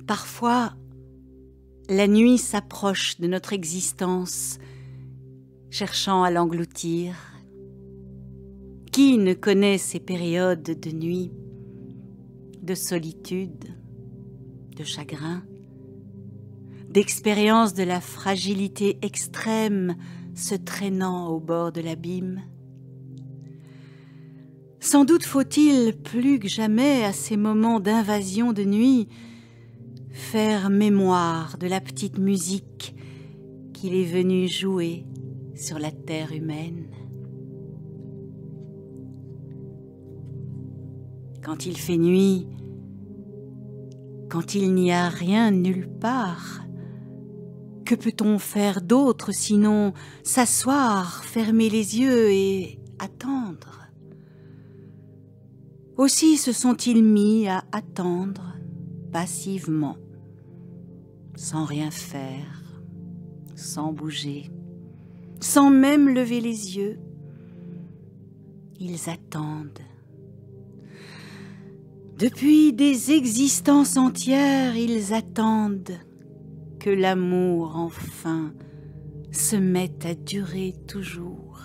Parfois, la nuit s'approche de notre existence, cherchant à l'engloutir. Qui ne connaît ces périodes de nuit, de solitude, de chagrin, d'expérience de la fragilité extrême se traînant au bord de l'abîme? Sans doute faut-il, plus que jamais à ces moments d'invasion de nuit, faire mémoire de la petite musique qu'il est venu jouer sur la terre humaine. Quand il fait nuit, quand il n'y a rien nulle part, que peut-on faire d'autre sinon s'asseoir, fermer les yeux et attendre? Aussi se sont-ils mis à attendre passivement, sans rien faire, sans bouger, sans même lever les yeux. Ils attendent. Depuis des existences entières, ils attendent que l'amour enfin se mette à durer toujours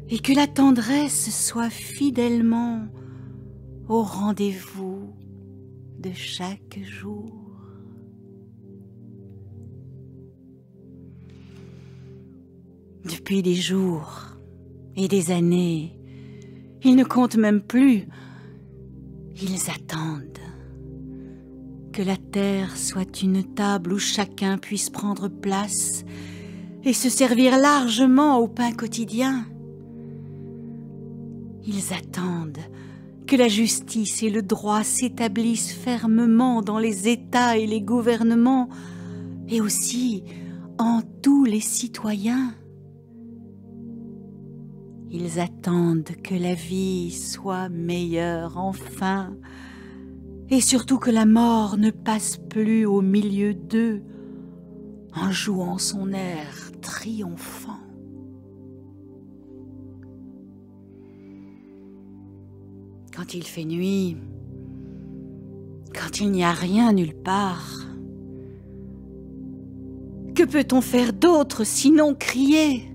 et que la tendresse soit fidèlement au rendez-vous de chaque jour. Depuis des jours et des années, ils ne comptent même plus. Ils attendent que la terre soit une table où chacun puisse prendre place et se servir largement au pain quotidien. Ils attendent que la justice et le droit s'établissent fermement dans les États et les gouvernements, et aussi en tous les citoyens. Ils attendent que la vie soit meilleure enfin, et surtout que la mort ne passe plus au milieu d'eux en jouant son air triomphant. Quand il fait nuit, quand il n'y a rien nulle part, que peut-on faire d'autre sinon crier ?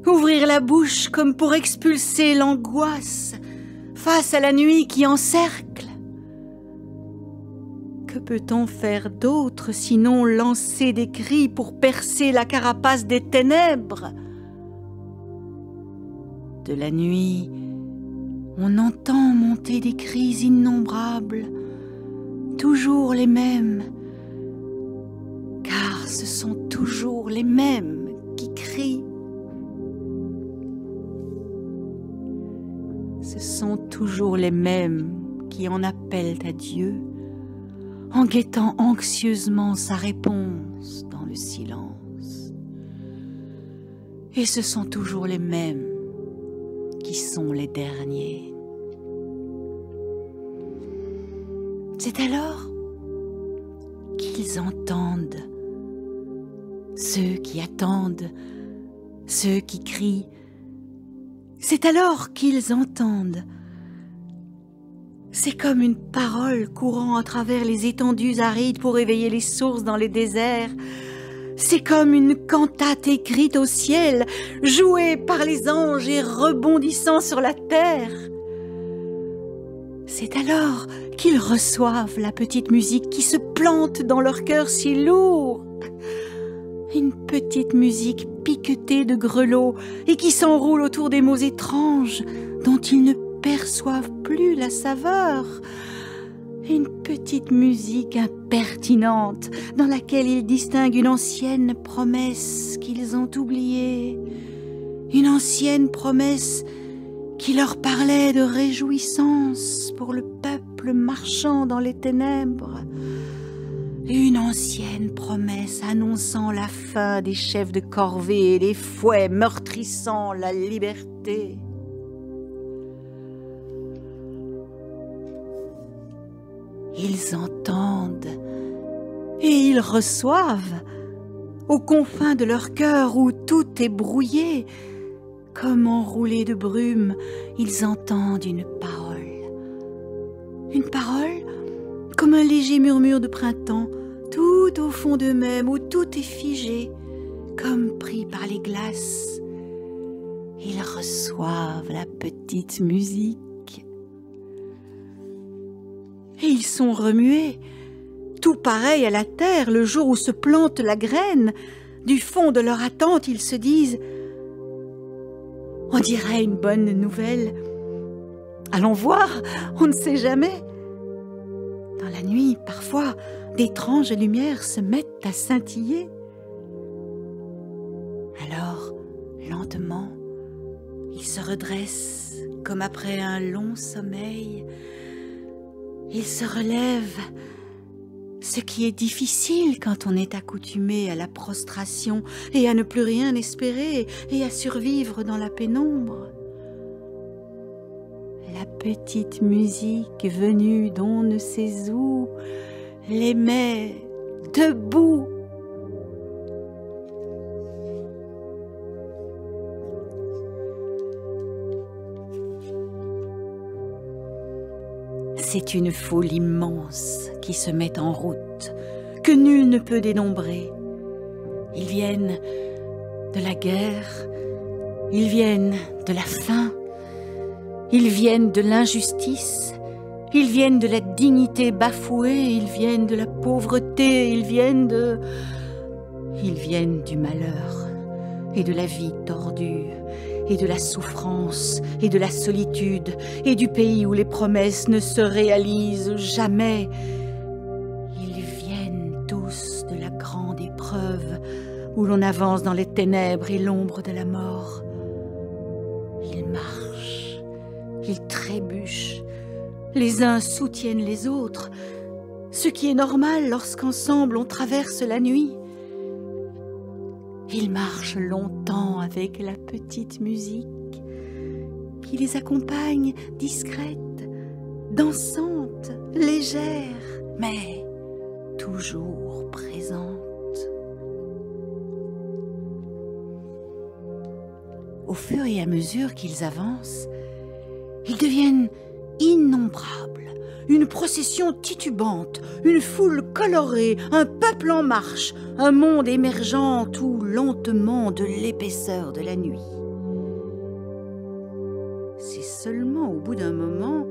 Ouvrir la bouche comme pour expulser l'angoisse face à la nuit qui encercle. Que peut-on faire d'autre sinon lancer des cris pour percer la carapace des ténèbres? De la nuit, on entend monter des cris innombrables, toujours les mêmes, car ce sont toujours les mêmes qui crient. Ce sont toujours les mêmes qui en appellent à Dieu, en guettant anxieusement sa réponse dans le silence. Et ce sont toujours les mêmes qui sont les derniers. C'est alors qu'ils entendent, ceux qui attendent, ceux qui crient. C'est alors qu'ils entendent. C'est comme une parole courant à travers les étendues arides pour éveiller les sources dans les déserts. C'est comme une cantate écrite au ciel, jouée par les anges et rebondissant sur la terre. C'est alors qu'ils reçoivent la petite musique qui se plante dans leur cœur si lourd. Une petite musique piquetée de grelots et qui s'enroule autour des mots étranges dont ils ne perçoivent plus la saveur. Une petite musique impertinente dans laquelle ils distinguent une ancienne promesse qu'ils ont oubliée. Une ancienne promesse qui leur parlait de réjouissance pour le peuple marchant dans les ténèbres. Une ancienne promesse annonçant la fin des chefs de corvée et des fouets meurtrissant la liberté. Ils entendent et ils reçoivent, aux confins de leur cœur où tout est brouillé, comme enroulé de brume, ils entendent une parole comme un léger murmure de printemps, tout au fond d'eux-mêmes, où tout est figé, comme pris par les glaces. Ils reçoivent la petite musique. Et ils sont remués, tout pareil à la terre, le jour où se plante la graine. Du fond de leur attente, ils se disent « On dirait une bonne nouvelle. Allons voir, on ne sait jamais. » Dans la nuit, parfois, d'étranges lumières se mettent à scintiller. Alors, lentement, ils se redressent comme après un long sommeil. Ils se relèvent, ce qui est difficile quand on est accoutumé à la prostration et à ne plus rien espérer et à survivre dans la pénombre. La petite musique venue d'on ne sait où les met debout. C'est une foule immense qui se met en route, que nul ne peut dénombrer. Ils viennent de la guerre, ils viennent de la faim, ils viennent de l'injustice, ils viennent de la dignité bafouée, ils viennent de la pauvreté, ils viennent du malheur et de la vie tordue, et de la souffrance, et de la solitude, et du pays où les promesses ne se réalisent jamais. Ils viennent tous de la grande épreuve, où l'on avance dans les ténèbres et l'ombre de la mort. Ils marchent, ils trébuchent, les uns soutiennent les autres, ce qui est normal lorsqu'ensemble on traverse la nuit. Ils marchent longtemps avec la petite musique qui les accompagne, discrète, dansante, légère, mais toujours présente. Au fur et à mesure qu'ils avancent, ils deviennent innombrables. Une procession titubante, une foule colorée, un peuple en marche, un monde émergeant tout lentement de l'épaisseur de la nuit. C'est seulement au bout d'un moment,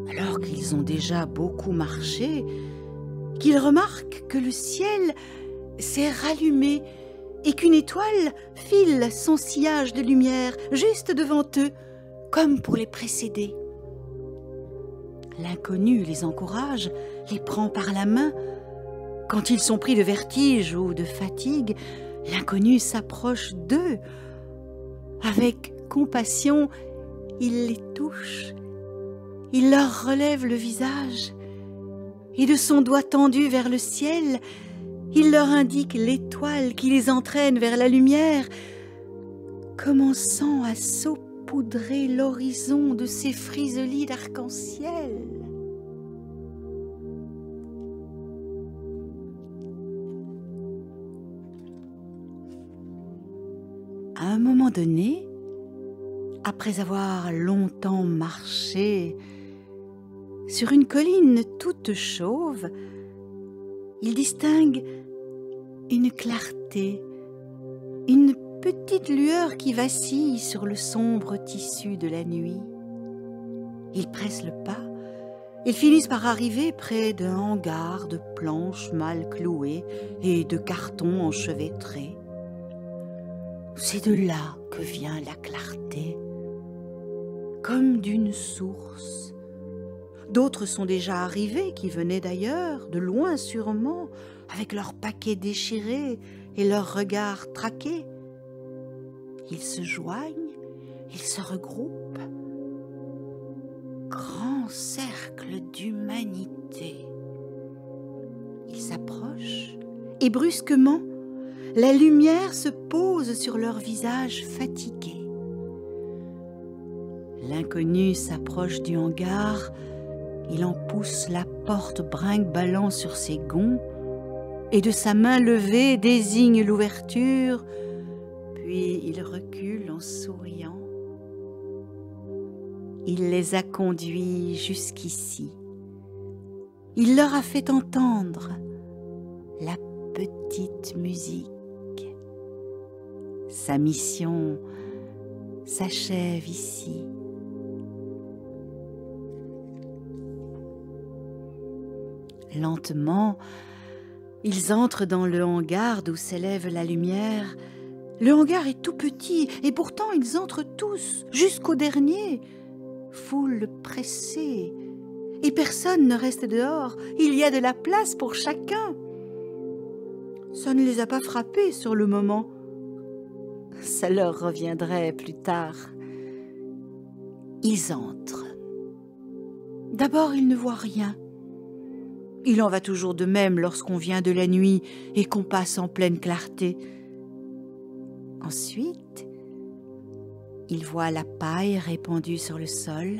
alors qu'ils ont déjà beaucoup marché, qu'ils remarquent que le ciel s'est rallumé et qu'une étoile file son sillage de lumière juste devant eux, comme pour les précéder. L'inconnu les encourage, les prend par la main. Quand ils sont pris de vertige ou de fatigue, l'inconnu s'approche d'eux. Avec compassion, il les touche. Il leur relève le visage. Et de son doigt tendu vers le ciel, il leur indique l'étoile qui les entraîne vers la lumière, commençant à saupoudrer l'horizon de ses friselies d'arc-en-ciel. À un moment donné, après avoir longtemps marché, sur une colline toute chauve, il distingue une clarté, une petite lueur qui vacille sur le sombre tissu de la nuit. Ils pressent le pas. Ils finissent par arriver près d'un hangar de planches mal clouées et de cartons enchevêtrés. C'est de là que vient la clarté, comme d'une source. D'autres sont déjà arrivés, qui venaient d'ailleurs, de loin sûrement, avec leurs paquets déchirés et leurs regards traqués. Ils se joignent, ils se regroupent. Grand cercle d'humanité. Ils s'approchent et brusquement, la lumière se pose sur leurs visages fatigués. L'inconnu s'approche du hangar, il en pousse la porte brinque-ballant sur ses gonds et de sa main levée désigne l'ouverture, puis il recule en souriant. Il les a conduits jusqu'ici, Il leur a fait entendre la petite musique. Sa mission s'achève ici. Lentement, ils entrent dans le hangar d'où s'élève la lumière. Le hangar est tout petit et pourtant ils entrent tous jusqu'au dernier. Foule pressée. Et personne ne reste dehors. Il y a de la place pour chacun. Ça ne les a pas frappés sur le moment. Ça leur reviendrait plus tard. Ils entrent. D'abord, ils ne voient rien. Il en va toujours de même lorsqu'on vient de la nuit et qu'on passe en pleine clarté. Ensuite, ils voient la paille répandue sur le sol.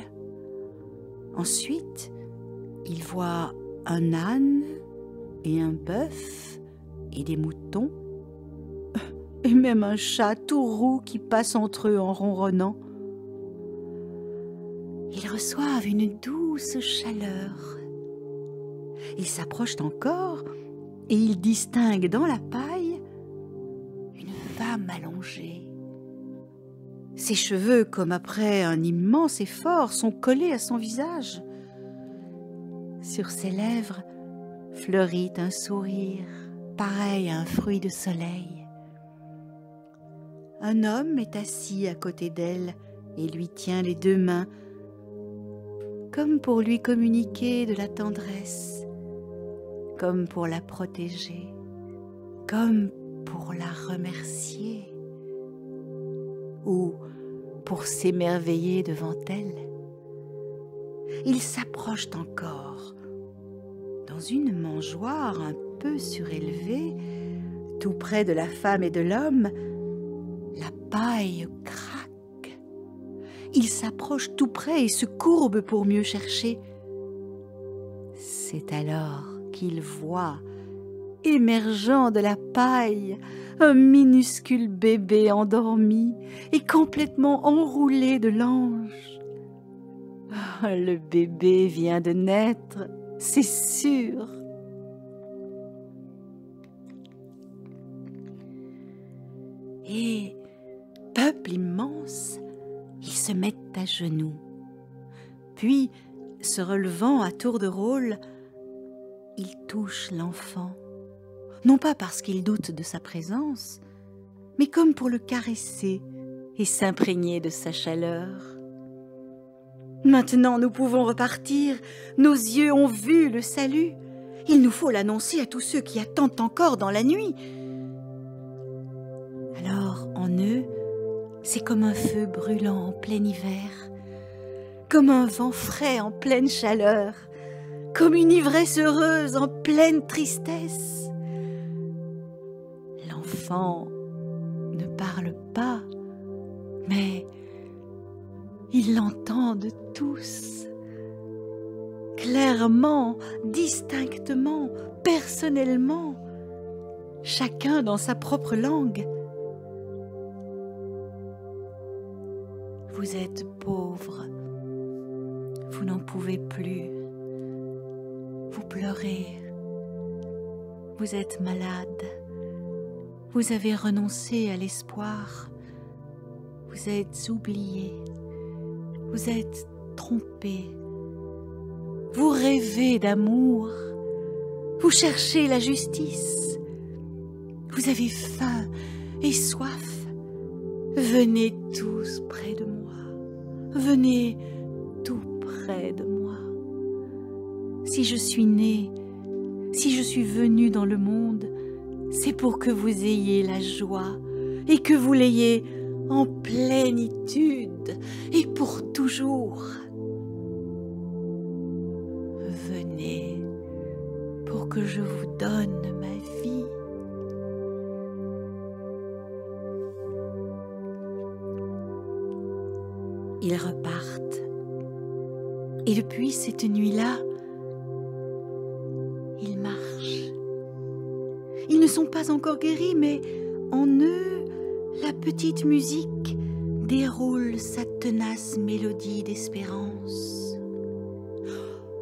Ensuite, ils voient un âne et un bœuf et des moutons et même un chat tout roux qui passe entre eux en ronronnant. Ils reçoivent une douce chaleur. Ils s'approchent encore et ils distinguent dans la paille une femme allongée. Ses cheveux, comme après un immense effort, sont collés à son visage. Sur ses lèvres fleurit un sourire, pareil à un fruit de soleil. Un homme est assis à côté d'elle et lui tient les deux mains, comme pour lui communiquer de la tendresse, comme pour la protéger, comme pour la remercier, ou pour s'émerveiller devant elle. Ils s'approchent encore. Dans une mangeoire un peu surélevée, tout près de la femme et de l'homme, la paille craque. Ils s'approchent tout près et se courbent pour mieux chercher. C'est alors qu'ils voient, émergeant de la paille, un minuscule bébé endormi et complètement enroulé de langes. Ah, le bébé vient de naître, c'est sûr. Et, peuple immense, ils se mettent à genoux. Puis, se relevant à tour de rôle, ils touchent l'enfant. Non pas parce qu'ils doutent de sa présence, mais comme pour le caresser et s'imprégner de sa chaleur. Maintenant, nous pouvons repartir. Nos yeux ont vu le salut. Il nous faut l'annoncer à tous ceux qui attendent encore dans la nuit. Alors, en eux, c'est comme un feu brûlant en plein hiver, comme un vent frais en pleine chaleur, comme une ivresse heureuse en pleine tristesse. L'enfant ne parle pas, mais ils l'entendent tous, clairement, distinctement, personnellement, chacun dans sa propre langue. Vous êtes pauvre, vous n'en pouvez plus, vous pleurez, vous êtes malade, vous avez renoncé à l'espoir, vous êtes oublié, vous êtes trompé, vous rêvez d'amour, vous cherchez la justice, vous avez faim et soif. Venez tous près de moi, venez tout près de moi. Si je suis né, si je suis venu dans le monde, c'est pour que vous ayez la joie et que vous l'ayez en plénitude et pour toujours. Venez pour que je vous donne ma vie. Ils repartent. Et depuis cette nuit-là, ils marchent. Ils ne sont pas encore guéris, mais en eux, la petite musique déroule sa tenace mélodie d'espérance.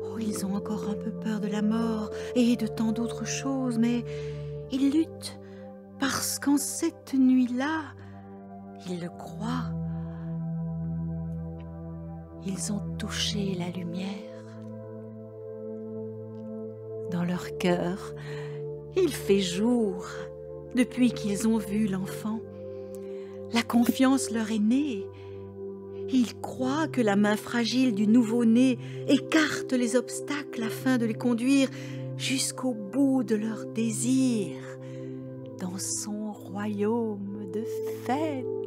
Oh, ils Ils ont encore un peu peur de la mort et de tant d'autres choses, mais ils luttent parce qu'en cette nuit-là, ils le croient, ils ont touché la lumière. Dans leur cœur, il fait jour depuis qu'ils ont vu l'enfant. La confiance leur est née. Ils croient que la main fragile du nouveau-né écarte les obstacles afin de les conduire jusqu'au bout de leurs désirs dans son royaume de fête.